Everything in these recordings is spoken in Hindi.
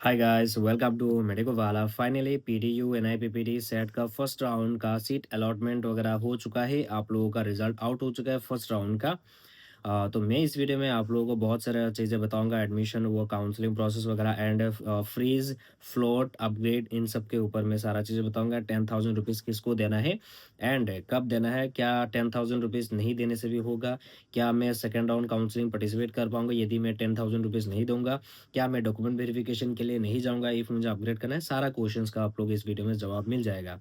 Hi guys welcome to medico वाला। फाइनली पीटीयू एनआईपीपीटी सेट का फर्स्ट राउंड का सीट अलॉटमेंट वगैरह हो चुका है। आप लोगों का रिजल्ट आउट हो चुका है फर्स्ट राउंड का। तो मैं इस वीडियो में आप लोगों को बहुत सारे चीज़ें बताऊंगा, एडमिशन वो काउंसलिंग प्रोसेस वगैरह एंड फ्रीज फ्लोट अपग्रेड, इन सब के ऊपर मैं सारा चीज़ें बताऊंगा। 10,000 रुपीज़ किसको देना है एंड कब देना है, क्या 10,000 रुपीज़ नहीं देने से भी होगा, क्या मैं सेकेंड राउंड काउंसलिंग पार्टिसिपेट कर पाऊंगा यदि मैं 10,000 रुपीज़ नहीं दूंगा, क्या मैं डॉक्यूमेंट वेरिफिकेशन के लिए नहीं जाऊँगा इफ़ मुझे अपग्रेड करना है। सारा क्वेश्चंस का आप लोग इस वीडियो में जवाब मिल जाएगा।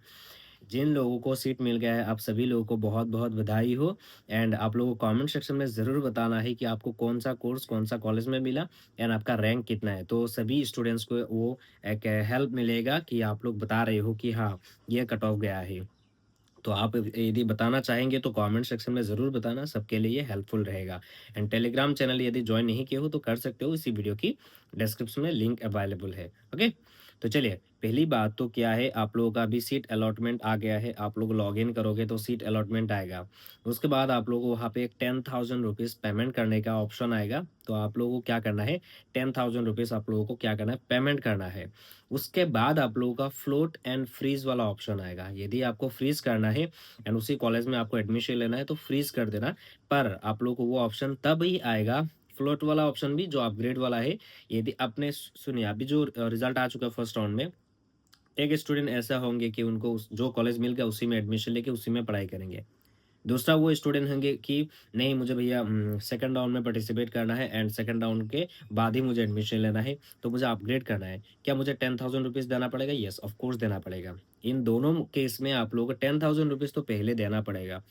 जिन लोगों को सीट मिल गया है, आप सभी लोगों को बहुत-बहुत बधाई हो। एंड आप लोगों को कमेंट सेक्शन में ज़रूर बताना है कि आपको कौन-सा कोर्स, कौन-सा कॉलेज में मिला एंड आपका रैंक कितना है। तो सभी स्टूडेंट्स को वो एक हेल्प मिलेगा कि आप लोग बता रहे हो कि हाँ, ये कट ऑफ गया है। तो आप यदि बताना चाहेंगे तो कमेंट सेक्शन में ज़रूर बताना, सबके लिए हेल्पफुल रहेगा। एंड टेलीग्राम चैनल यदि जॉइन नहीं किए हो तो कर सकते हो, इसी वीडियो की डिस्क्रिप्शन में लिंक अवेलेबल है। ओके, तो चलिए पहली बात तो क्या है, आप लोगों का अभी सीट अलॉटमेंट आ गया है। आप लोग लॉगिन करोगे तो सीट अलॉटमेंट आएगा। उसके बाद आप लोगों को वहाँ पे एक 10,000 रुपीज़ पेमेंट करने का ऑप्शन आएगा। तो आप लोगों को क्या करना है, 10,000 रुपीज़ आप लोगों को क्या करना है, पेमेंट करना है। उसके बाद आप लोगों का फ्लोट एंड फ्रीज वाला ऑप्शन आएगा। यदि आपको फ्रीज करना है एंड उसी कॉलेज में आपको एडमिशन लेना है तो फ्रीज कर देना। पर आप लोगों को वो ऑप्शन तब ही आएगा, फ्लोट वाला ऑप्शन भी जो अपग्रेड वाला है। यदि आपने सुनिए, अभी जो रिजल्ट आ चुका है फर्स्ट राउंड में, एक स्टूडेंट ऐसा होंगे कि उनको जो कॉलेज मिल गया उसी में एडमिशन लेके उसी में पढ़ाई करेंगे। दूसरा वो स्टूडेंट होंगे कि नहीं, मुझे भैया सेकंड राउंड में पार्टिसिपेट करना है एंड सेकंड राउंड के बाद ही मुझे एडमिशन लेना है, तो मुझे अपग्रेड करना है। क्या मुझे 10,000 रुपीज़ देना पड़ेगा? येस, ऑफ कोर्स देना पड़ेगा। इन दोनों केस में आप लोगों को 10,000 रुपीज़ तो पहले देना पड़ेगा।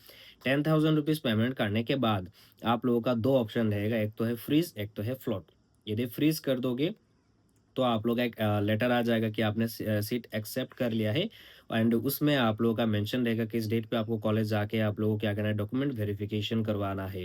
10,000 रुपीज़ पेमेंट करने के बाद आप लोगों का दो ऑप्शन रहेगा, एक तो है फ्रीज, एक तो है फ्लोट। यदि फ्रीज कर दोगे तो आप लोग का एक लेटर आ जाएगा कि आपने सीट एक्सेप्ट कर लिया है। एंड उसमें आप लोगों का मेंशन रहेगा किस डेट पे आपको कॉलेज जाके आप लोगों को क्या करना है, डॉक्यूमेंट वेरिफिकेशन करवाना है।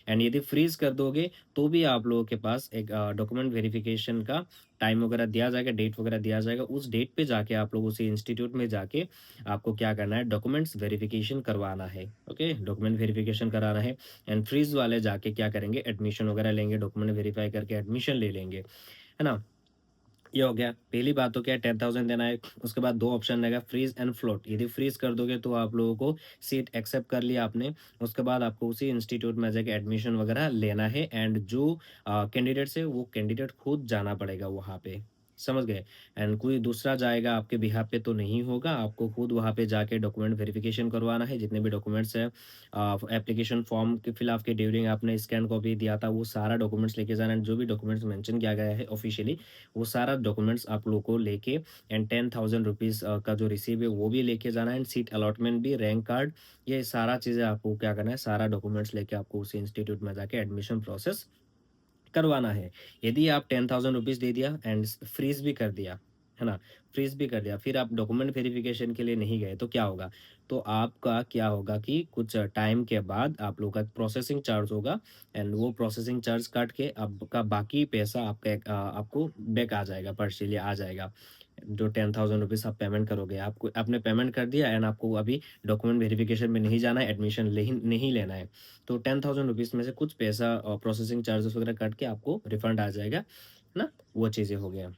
एंड यदि फ्रीज कर दोगे तो भी आप लोगों के पास एक डॉक्यूमेंट वेरिफिकेशन का टाइम वगैरह दिया जाएगा, डेट वगैरह दिया जाएगा। उस डेट पे जाके आप लोग उसी इंस्टीट्यूट में जाके आपको क्या करना है, डॉक्यूमेंट्स वेरिफिकेशन करवाना है। ओके, डॉक्यूमेंट वेरिफिकेशन कराना है। एंड फ्रीज वाले जाके क्या करेंगे, एडमिशन वगैरह लेंगे, डॉक्यूमेंट वेरीफाई करके एडमिशन ले लेंगे, है ना। ये हो गया, पहली बात तो क्या है, 10,000 देना है। उसके बाद दो ऑप्शन रहेगा, फ्रीज एंड फ्लोट। यदि फ्रीज कर दोगे तो आप लोगों को सीट एक्सेप्ट कर लिया आपने। उसके बाद आपको उसी इंस्टीट्यूट में जाके एडमिशन वगैरह लेना है। एंड जो कैंडिडेट्स है वो कैंडिडेट खुद जाना पड़ेगा वहाँ पे, समझ गए। एंड कोई दूसरा जाएगा आपके बिहाफ पे तो नहीं होगा, आपको खुद वहाँ पे जाके डॉक्यूमेंट वेरिफिकेशन करवाना है। जितने भी डॉक्यूमेंट्स है, एप्लीकेशन फॉर्म के फिल आपके ड्यूरिंग आपने स्कैन कॉपी दिया था, वो सारा डॉक्यूमेंट्स लेके जाना है। जो भी डॉक्यूमेंट्स मेंशन किया गया है ऑफिशियली, वो सारा डॉक्यूमेंट्स आप लोग को लेके एंड 10,000 रुपीज़ का जो रिसीव है वो भी लेके जाना है। एंड सीट अलॉटमेंट भी, रैंक कार्ड, ये सारा चीज़ें आपको क्या करना है, सारा डॉक्यूमेंट्स लेके आपको उसी इंस्टीट्यूट में जाके एडमिशन प्रोसेस करवाना है। यदि आप 10,000 रुपीज़ दे दिया एंड फ्रीज़ भी कर दिया, है ना? फ्रीज़ भी कर दिया, फिर आप डॉक्यूमेंट वेरिफ़िकेशन के लिए नहीं गए, तो क्या होगा? तो आपका क्या होगा कि कुछ टाइम के बाद आप लोग का प्रोसेसिंग चार्ज होगा। एंड वो प्रोसेसिंग चार्ज काट के आपका बाकी पैसा आपको बैक आ जाएगा, पार्शियली आ जाएगा। जो 10,000 रुपीज़ आप पेमेंट करोगे, आपको आपने पेमेंट कर दिया एंड आपको अभी डॉक्यूमेंट वेरिफ़िकेशन में नहीं जाना है, एडमिशन नहीं लेना है। तो 10,000 रुपीज़ में से कुछ पैसा प्रोसेसिंग चार्जेस वगैरह कट के आपको रिफंड आ जाएगा, है ना? वो चीज़ें हो गया।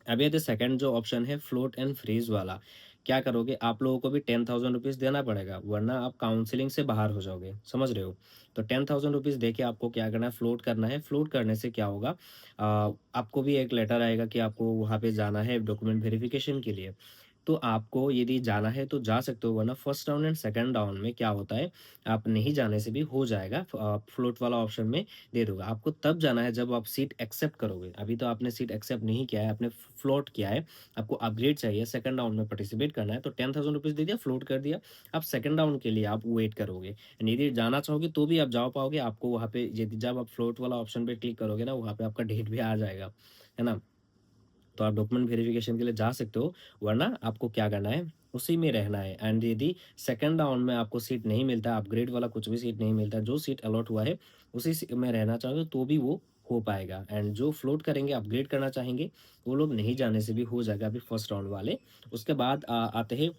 अब ये सेकंड जो ऑप्शन है, फ्लोट एंड फ्रीज वाला, क्या करोगे, आप लोगों को भी 10,000 रुपीज़ देना पड़ेगा, वरना आप काउंसलिंग से बाहर हो जाओगे, समझ रहे हो। तो 10,000 रुपीज़ दे के आपको क्या करना है, फ्लोट करना है। फ्लोट करने से क्या होगा, आपको भी एक लेटर आएगा कि आपको वहाँ पे जाना है डॉक्यूमेंट वेरिफिकेशन के लिए। तो आपको यदि जाना है तो जा सकते हो, वरना first round and second round में क्या होता है, आप नहीं जाने से भी हो जाएगा। फ्लोट वाला ऑप्शन में दे दूँगा। आपको तब जाना है जब आप सीट एक्सेप्ट करोगे। अभी तो आपने सीट एक्सेप्ट नहीं किया है, आपने फ्लोट किया है। आपको अपग्रेड चाहिए, सेकंड राउंड में पार्टिसिपेट करना है, तो 10,000 रुपीज़ दे दिया, फ्लोट कर दिया। अब सेकंड राउंड के लिए आप वेट करोगे। एंड यदि जाना चाहोगे तो भी आप जा पाओगे। आपको वहाँ पे यदि जब आप फ्लोट वाला ऑप्शन पे क्लिक करोगे ना, वहाँ पे आपका डेट भी आ जाएगा, है ना? तो आप डॉक्यूमेंट वेरिफिकेशन के लिए जा सकते हो, वरना आपको क्या करना है, उसी में रहना है। एंड यदि सेकंड राउंड में आपको सीट नहीं मिलता, अपग्रेड वाला कुछ भी सीट नहीं मिलता, जो सीट अलॉट हुआ है उसी में रहना चाहोगे तो भी वो हो पाएगा। एंड जो फ्लोट करेंगे, अपग्रेड करना चाहेंगे, वो लोग नहीं जाने से भी हो जाएगा अभी फर्स्ट राउंड वाले। उसके बाद आते हैं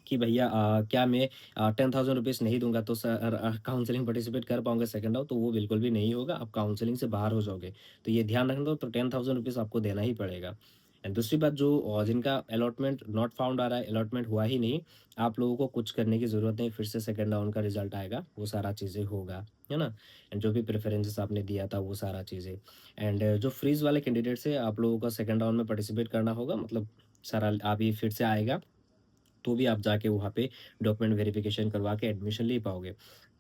कि भैया क्या मैं 10,000 रुपीज़ नहीं दूँगा तो सर काउंसलिंग पार्टिसिपेट कर पाऊँगा सेकंड राउंड? तो वो बिल्कुल भी नहीं होगा, आप काउंसलिंग से बाहर हो जाओगे। तो ये ध्यान रखना तो 10,000 रुपीज़ आपको देना ही पड़ेगा। एंड दूसरी बात जो जिनका अलॉटमेंट नॉट फाउंड आ रहा है, अलॉटमेंट हुआ ही नहीं, आप लोगों को कुछ करने की ज़रूरत नहीं, फिर से सेकंड राउंड का रिज़ल्ट आएगा, वो सारा चीज़ें होगा, है ना? एंड जो भी प्रेफ़रेंसेस आपने दिया था वो सारा चीज़ें। एंड जो फ्रीज़ वाले कैंडिडेट्स हैं, आप लोगों को सेकंड राउंड में पार्टिसिपेट करना होगा, मतलब सारा अभी फिर से आएगा। तो भी आप जाके वहाँ पे डॉक्यूमेंट वेरिफिकेशन करवा के एडमिशन ले पाओगे।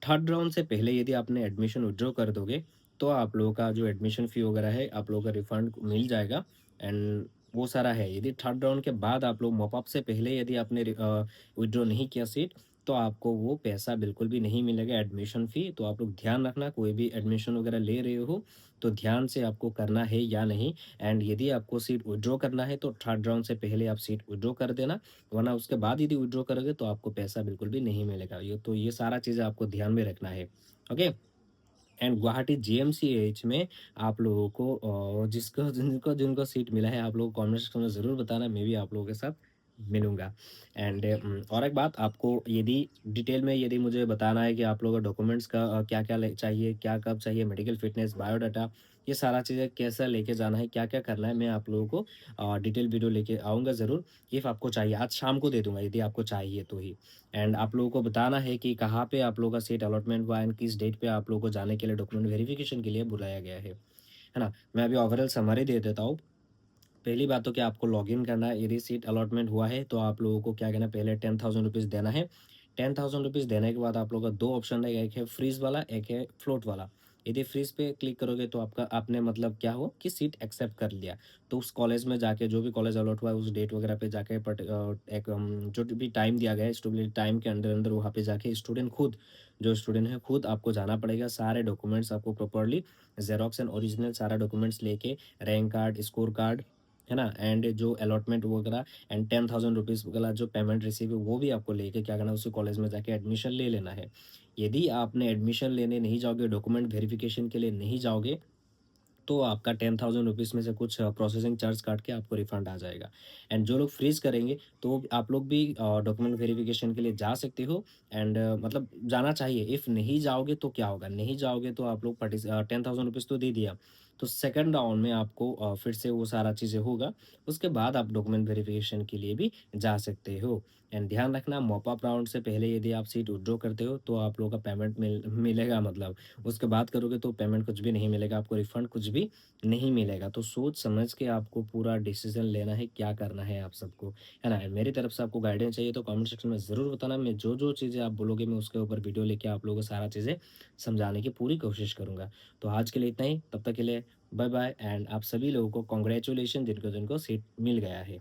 थर्ड राउंड से पहले यदि आपने एडमिशन विथड्रॉ कर दोगे, तो आप लोगों का जो एडमिशन फ़ी वगैरह है, आप लोगों का रिफंड मिल जाएगा एंड वो सारा है। यदि थर्ड राउंड के बाद आप लोग मॉप अप से पहले यदि आपने विथड्रॉ नहीं किया सीट, तो आपको वो पैसा बिल्कुल भी नहीं मिलेगा एडमिशन फ़ी। तो आप लोग ध्यान रखना, कोई भी एडमिशन वगैरह ले रहे हो, तो ध्यान से आपको करना है या नहीं। एंड यदि आपको सीट विथड्रॉ करना है, तो थर्ड राउंड से पहले आप सीट विथड्रॉ कर देना, वरना उसके बाद यदि विथड्रॉ करोगे तो आपको पैसा बिल्कुल भी नहीं मिलेगा। ये सारा चीज़ें आपको ध्यान में रखना है। ओके? एंड गुवाहाटी जीएमसीएच में आप लोगों को जिसको जिनको जिनको सीट मिला है, आप लोग कमेंट सेक्शन में ज़रूर बताना, मैं भी आप लोगों के साथ मिलूँगा। एंड और एक बात आपको यदि डिटेल में यदि मुझे बताना है कि आप लोगों को डॉक्यूमेंट्स का क्या-क्या ले चाहिए, क्या कब चाहिए, मेडिकल फिटनेस, बायोडाटा, ये सारा चीज़ें कैसा लेके जाना है, क्या-क्या करना है, मैं आप लोगों को डिटेल वीडियो लेके आऊँगा ज़रूर। इफ आपको चाहिए, आज शाम को दे दूँगा यदि आपको चाहिए तो ही। एंड आप लोगों को बताना है कि कहाँ पे आप लोगों का सीट अलॉटमेंट हुआ एंड किस डेट पे आप लोगों को जाने के लिए डॉक्यूमेंट वेरिफिकेशन के लिए बुलाया गया है ना? मैं अभी ओवरऑल समरी दे देता हूँ। पहली बात तो क्या आपको लॉगिन करना है, यदि सीट अलॉटमेंट हुआ है तो आप लोगों को क्या करना है, पहले 10,000 रुपीज़ देना है। 10,000 रुपीज़ देने के बाद आप लोगों का 2 ऑप्शन है, एक है फ्रीज़ वाला, एक है फ्लोट वाला। यदि फ्रीज़ पे क्लिक करोगे तो आपका आपने मतलब क्या हो कि सीट एक्सेप्ट कर लिया। तो उस कॉलेज में जाके जो भी कॉलेज अलॉट हुआ है उस डेट वगैरह पे जाके जो भी टाइम दिया गया है स्टूडेंट टाइम के अंदर-अंदर वहाँ पे जाके स्टूडेंट खुद जो स्टूडेंट है खुद आपको जाना पड़ेगा। सारे डॉक्यूमेंट्स आपको प्रॉपर्ली ज़ेरॉक्स एंड ओरिजिनल सारा डॉक्यूमेंट्स लेके रैंक कार्ड, स्कोर कार्ड, है ना? एंड जो अलॉटमेंट वगैरह एंड 10,000 रुपीज़ वाला जो पेमेंट रिसीव है, वो भी आपको लेके क्या करना है, उसी कॉलेज में जाके एडमिशन ले लेना है। यदि आपने एडमिशन लेने नहीं जाओगे, डॉक्यूमेंट वेरिफिकेशन के लिए नहीं जाओगे, तो आपका 10,000 रुपीज़ में से कुछ प्रोसेसिंग चार्ज काट के आपको रिफंड आ जाएगा। एंड जो लोग फ्रीज़ करेंगे, तो आप लोग भी डॉक्यूमेंट वेरिफिकेशन के लिए जा सकते हो एंड मतलब जाना चाहिए। इफ़ नहीं जाओगे तो क्या होगा? नहीं जाओगे तो आप लोग 10,000 रुपीज़ तो दे दिया। तो सेकंड राउंड में आपको फिर से वो सारा चीज़ें होगा। उसके बाद आप डॉक्यूमेंट वेरिफिकेशन के लिए भी जा सकते हो। एंड ध्यान रखना मॉप अप राउंड से पहले यदि आप सीट विथड्रॉ करते हो, तो आप लोगों का पेमेंट मिलेगा मतलब। उसके बाद करोगे तो पेमेंट कुछ भी नहीं मिलेगा, आपको रिफंड कुछ भी नहीं मिलेगा। तो सोच समझ के आपको पूरा डिसीज़न लेना है, क्या करना है आप सबको, है ना? मेरी तरफ से आपको गाइडेंस चाहिए तो कमेंट सेक्शन में ज़रूर बताना। मैं जो-जो चीज़ें आप बोलोगे मैं उसके ऊपर वीडियो लेके आप लोगों को सारा चीज़ें समझाने की पूरी कोशिश करूँगा। तो आज के लिए इतना ही, तब तक के लिए बाय-बाय एंड आप सभी लोगों को कांग्रेचुलेशन जिनको-जिनको सीट मिल गया है।